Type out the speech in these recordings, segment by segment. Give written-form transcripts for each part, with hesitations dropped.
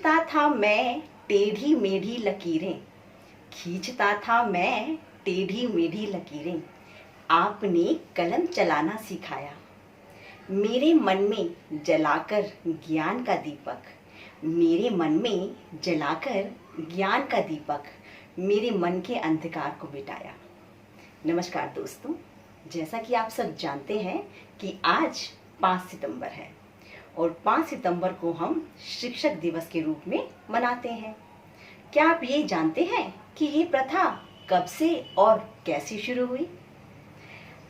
खींचता था मैं टेढ़ी मेढ़ी लकीरें, खींचता था मैं टेढ़ी मेढ़ी लकीरें। आपने कलम चलाना सिखाया, मेरे मन में जलाकर ज्ञान का दीपक, मेरे मन में जलाकर ज्ञान का दीपक, मेरे मन के अंधकार को मिटाया। नमस्कार दोस्तों, जैसा कि आप सब जानते हैं कि आज 5 सितंबर है और 5 सितंबर को हम शिक्षक दिवस के रूप में मनाते हैं। क्या आप ये जानते हैं कि ये प्रथा कब से और कैसे शुरू हुई?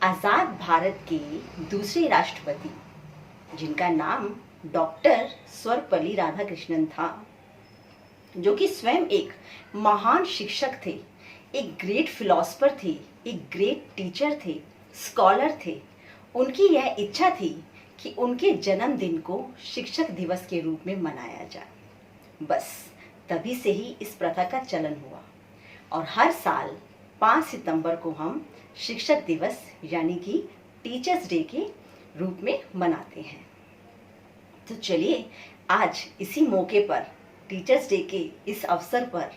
आज़ाद भारत के दूसरे राष्ट्रपति, जिनका नाम डॉक्टर सर्वपल्ली राधाकृष्णन था, जो कि स्वयं एक महान शिक्षक थे, एक ग्रेट फिलोसफर थे, एक ग्रेट टीचर थे, स्कॉलर थे। उनकी यह इच्छा थी कि उनके जन्मदिन को शिक्षक दिवस के रूप में मनाया जाए। बस तभी से ही इस प्रथा का चलन हुआ और हर साल 5 सितंबर को हम शिक्षक दिवस यानी कि टीचर्स डे के रूप में मनाते हैं। तो चलिए आज इसी मौके पर, टीचर्स डे के इस अवसर पर,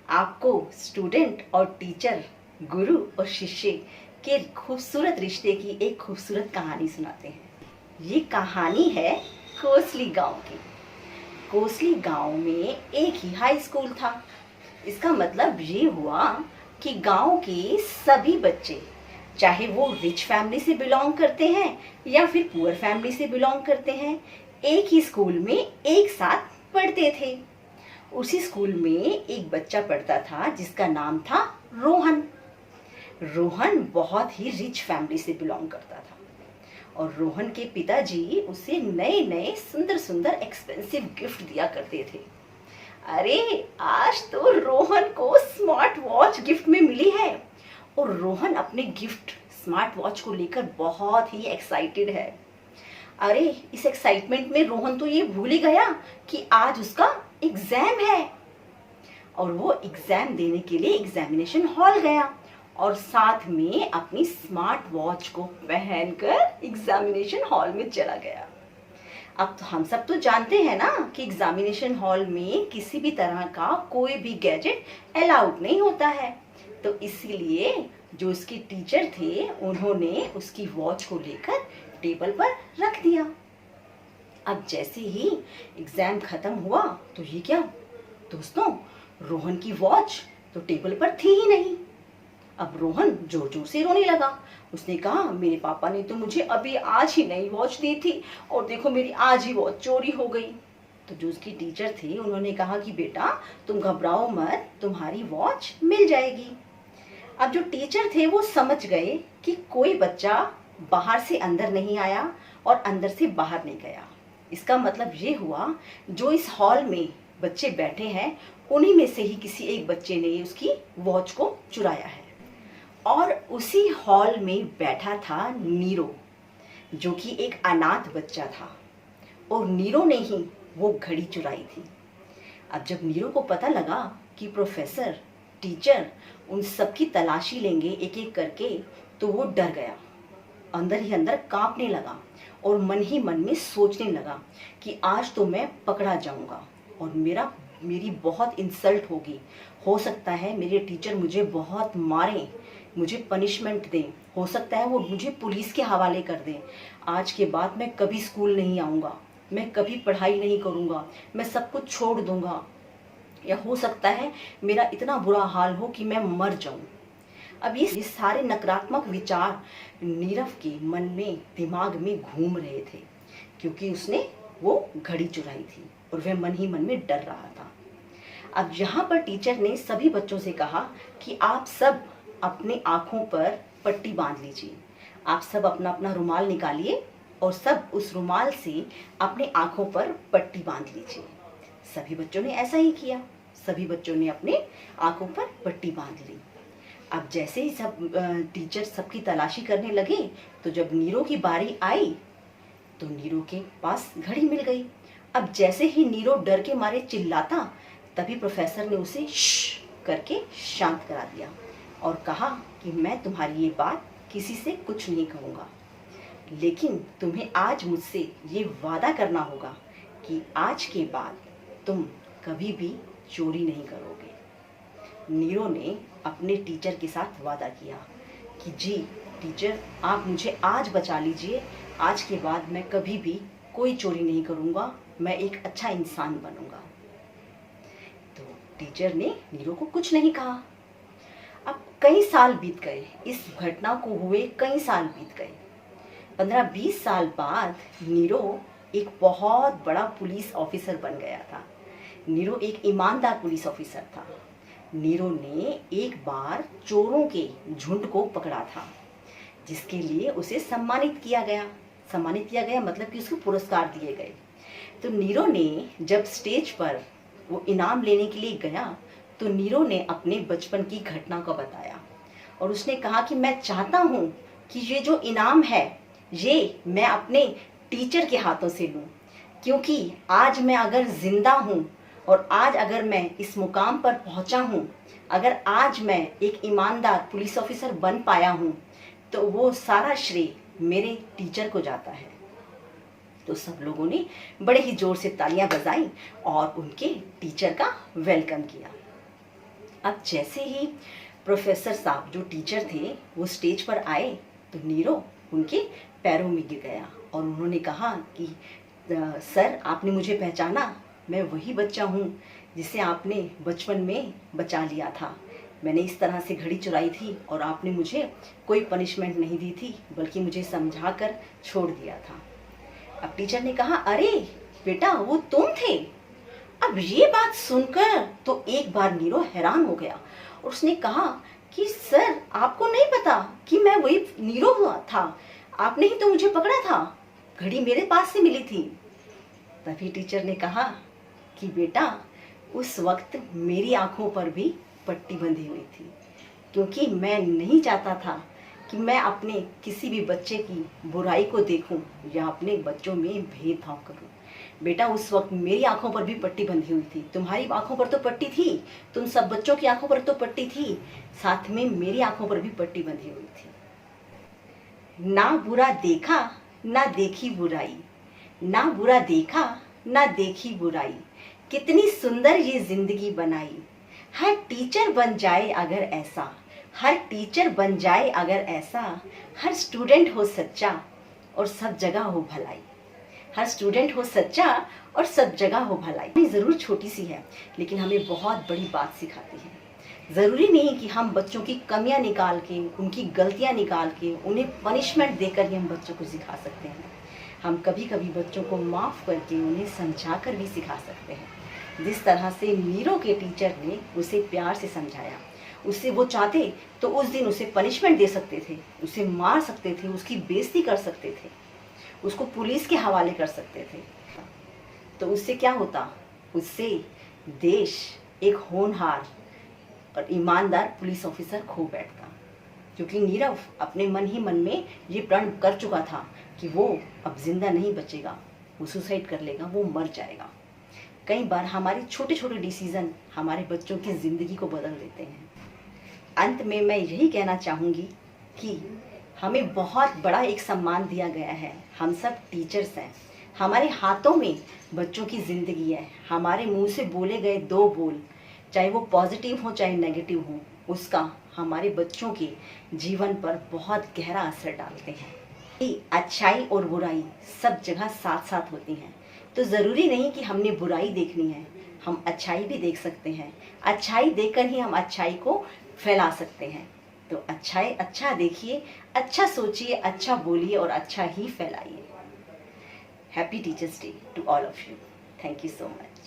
आपको स्टूडेंट और टीचर, गुरु और शिष्य के खूबसूरत रिश्ते की एक खूबसूरत कहानी सुनाते हैं। ये कहानी है कोसली गांव की। कोसली गांव में एक ही हाई स्कूल था। इसका मतलब ये हुआ कि गांव के सभी बच्चे, चाहे वो रिच फैमिली से बिलोंग करते हैं या फिर पुअर फैमिली से बिलोंग करते हैं, एक ही स्कूल में एक साथ पढ़ते थे। उसी स्कूल में एक बच्चा पढ़ता था जिसका नाम था रोहन। रोहन बहुत ही रिच फैमिली से बिलोंग करता था और रोहन के पिताजी उसे नए नए सुंदर सुंदर एक्सपेंसिव गिफ्ट दिया करते थे। अरे आज तो रोहन को स्मार्ट वॉच गिफ्ट में मिली है और रोहन अपने गिफ्ट स्मार्ट वॉच को लेकर बहुत ही एक्साइटेड है। अरे इस एक्साइटमेंट में रोहन तो ये भूल ही गया कि आज उसका एग्जाम है और वो एग्जाम देने के लिए एग्जामिनेशन हॉल गया और साथ में अपनी स्मार्ट वॉच को पहनकर एग्जामिनेशन हॉल में चला गया। अब तो हम सब तो जानते हैं ना कि एग्जामिनेशन हॉल में किसी भी तरह का कोई भी गैजेट अलाउड नहीं होता है, तो इसीलिए जो उसके टीचर थे उन्होंने उसकी वॉच को लेकर टेबल पर रख दिया। अब जैसे ही एग्जाम खत्म हुआ तो ये क्या दोस्तों, रोहन की वॉच तो टेबल पर थी ही नहीं। अब रोहन जोर जोर से रोने लगा। उसने कहा, मेरे पापा ने तो मुझे अभी आज ही नई वॉच दी थी और देखो मेरी आज ही वॉच चोरी हो गई। तो जो उसकी टीचर थे उन्होंने कहा कि बेटा तुम घबराओ मत, तुम्हारी वॉच मिल जाएगी। अब जो टीचर थे वो समझ गए कि कोई बच्चा बाहर से अंदर नहीं आया और अंदर से बाहर नहीं गया। इसका मतलब ये हुआ जो इस हॉल में बच्चे बैठे हैं उन्हीं में से ही किसी एक बच्चे ने उसकी वॉच को चुराया है। और उसी हॉल में बैठा था नीरो, जो कि एक अनाथ बच्चा था और नीरो ने ही वो घड़ी चुराई थी। अब जब नीरो को पता लगा कि प्रोफेसर, टीचर उन सबकी तलाशी लेंगे एक एक करके, तो वो डर गया, अंदर ही अंदर कांपने लगा और मन ही मन में सोचने लगा कि आज तो मैं पकड़ा जाऊंगा और मेरी बहुत इंसल्ट होगी। हो सकता है मेरे टीचर मुझे बहुत मारें, मुझे पनिशमेंट दें, हो सकता है वो मुझे पुलिस के हवाले कर दें। आज के बाद मैं कभी स्कूल नहीं आऊँगा, मैं कभी पढ़ाई नहीं करूँगा, मैं सब कुछ छोड़ दूँगा, या हो सकता है मेरा इतना बुरा हाल हो कि मैं मर जाऊँ। अब ये सारे नकारात्मक विचार नीरव के मन में, दिमाग में घूम रहे थे क्योंकि उसने वो घड़ी चुराई थी और वह मन ही मन में डर रहा था। अब यहाँ पर टीचर ने सभी बच्चों से कहा कि आप सब अपने आँखों पर पट्टी बांध लीजिए, आप सब अपना अपना रुमाल निकालिए और सब उस रुमाल से अपने आँखों पर पट्टी बांध लीजिए। सभी बच्चों ने ऐसा ही किया, सभी बच्चों ने अपने आँखों पर पट्टी बांध ली। अब जैसे ही सब टीचर सबकी तलाशी करने लगे तो जब नीरो की बारी आई तो नीरो के पास घड़ी मिल गई। अब जैसे ही नीरो डर के मारे चिल्लाता, तभी प्रोफेसर ने उसे श्श करके शांत करा दिया और कहा कि मैं तुम्हारी ये बात किसी से कुछ नहीं कहूँगा, लेकिन तुम्हें आज मुझसे ये वादा करना होगा कि आज के बाद तुम कभी भी चोरी नहीं करोगे। नीरो ने अपने टीचर के साथ वादा किया कि जी टीचर, आप मुझे आज बचा लीजिए, आज के बाद मैं कभी भी कोई चोरी नहीं करूँगा, मैं एक अच्छा इंसान बनूंगा। तो टीचर ने नीरो को कुछ नहीं कहा। अब कई साल बीत गए, इस घटना को हुए कई साल बीत गए। 15-20 साल बाद नीरो एक बहुत बड़ा पुलिस ऑफिसर बन गया था। नीरो एक ईमानदार पुलिस ऑफिसर था। नीरो ने एक बार चोरों के झुंड को पकड़ा था, जिसके लिए उसे सम्मानित किया गया। सम्मानित किया गया मतलब कि उसको पुरस्कार दिए गए। तो नीरो ने जब स्टेज पर वो इनाम लेने के लिए गया तो नीरो ने अपने बचपन की घटना को बताया और उसने कहा कि मैं चाहता हूँ कि ये जो इनाम है ये मैं अपने टीचर के हाथों से लूँ, क्योंकि आज मैं अगर जिंदा हूँ और आज अगर मैं इस मुकाम पर पहुँचा हूँ, अगर आज मैं एक ईमानदार पुलिस ऑफिसर बन पाया हूँ, तो वो सारा श्रेय मेरे टीचर को जाता है। तो सब लोगों ने बड़े ही जोर से तालियां बजाई और उनके टीचर का वेलकम किया। अब जैसे ही प्रोफेसर साहब जो टीचर थे वो स्टेज पर आए तो नीरो उनके पैरों में गिर गया और उन्होंने कहा कि सर, आपने मुझे पहचाना, मैं वही बच्चा हूँ जिसे आपने बचपन में बचा लिया था। मैंने इस तरह से घड़ी चुराई थी और आपने मुझे कोई पनिशमेंट नहीं दी थी, बल्कि मुझे समझाकर छोड़ दिया था। अब टीचर ने कहा, अरे बेटा, वो तुम थे। अब ये बात सुनकर तो एक बार नीरो हैरान हो गया और उसने कहा कि सर, आपको नहीं पता कि मैं वही नीरो हुआ था? आपने ही तो मुझे पकड़ा था, घड़ी मेरे पास से मिली थी। तभी टीचर ने कहा कि बेटा, उस वक्त मेरी आंखों पर भी पट्टी बंधी हुई थी, क्योंकि मैं नहीं चाहता था कि मैं अपने किसी भी बच्चे की बुराई को देखूं या अपने बच्चों में भेदभाव करूं। बेटा, उस वक्त मेरी आंखों पर भी पट्टी बंधी हुई थी, तुम्हारी आंखों पर तो पट्टी थी, तुम सब बच्चों की आंखों पर तो पट्टी थी, साथ में मेरी आंखों पर भी पट्टी बंधी हुई थी। ना बुरा देखा ना देखी बुराई, ना बुरा देखा ना देखी बुराई, कितनी सुंदर ये जिंदगी बनाई। हर टीचर बन जाए अगर ऐसा, हर टीचर बन जाए अगर ऐसा, हर स्टूडेंट हो सच्चा और सब जगह हो भलाई। हर स्टूडेंट हो सच्चा और सब जगह हो भलाई। ज़रूर छोटी सी है, लेकिन हमें बहुत बड़ी बात सिखाती है। ज़रूरी नहीं कि हम बच्चों की कमियां निकाल के, उनकी गलतियां निकाल के, उन्हें पनिशमेंट देकर ही हम बच्चों को सिखा सकते हैं। हम कभी कभी बच्चों को माफ़ करके, उन्हें समझा कर भी सिखा सकते हैं। जिस तरह से नीरो के टीचर ने उसे प्यार से समझाया, उससे वो चाहते तो उस दिन उसे पनिशमेंट दे सकते थे, उसे मार सकते थे, उसकी बेइज्जती कर सकते थे, उसको पुलिस के हवाले कर सकते थे। तो उससे क्या होता? उससे देश एक होनहार और ईमानदार पुलिस ऑफिसर खो बैठता, क्योंकि नीरव अपने मन ही मन में ये प्रण कर चुका था कि वो अब जिंदा नहीं बचेगा, वो सुसाइड कर लेगा, वो मर जाएगा। कई बार हमारे छोटे छोटे डिसीजन हमारे बच्चों की ज़िंदगी को बदल देते हैं। अंत में मैं यही कहना चाहूँगी कि हमें बहुत बड़ा एक सम्मान दिया गया है। हम सब टीचर्स हैं, हमारे हाथों में बच्चों की ज़िंदगी है। हमारे मुंह से बोले गए 2 बोल, चाहे वो पॉजिटिव हो चाहे नेगेटिव हो, उसका हमारे बच्चों के जीवन पर बहुत गहरा असर डालते हैं। अच्छाई और बुराई सब जगह साथ साथ होती हैं, तो ज़रूरी नहीं कि हमने बुराई देखनी है, हम अच्छाई भी देख सकते हैं। अच्छाई देखकर ही हम अच्छाई को फैला सकते हैं। तो अच्छाई अच्छा देखिए, अच्छा सोचिए, अच्छा बोलिए और अच्छा ही फैलाइए। Happy teachers day to all of you. Thank you so much.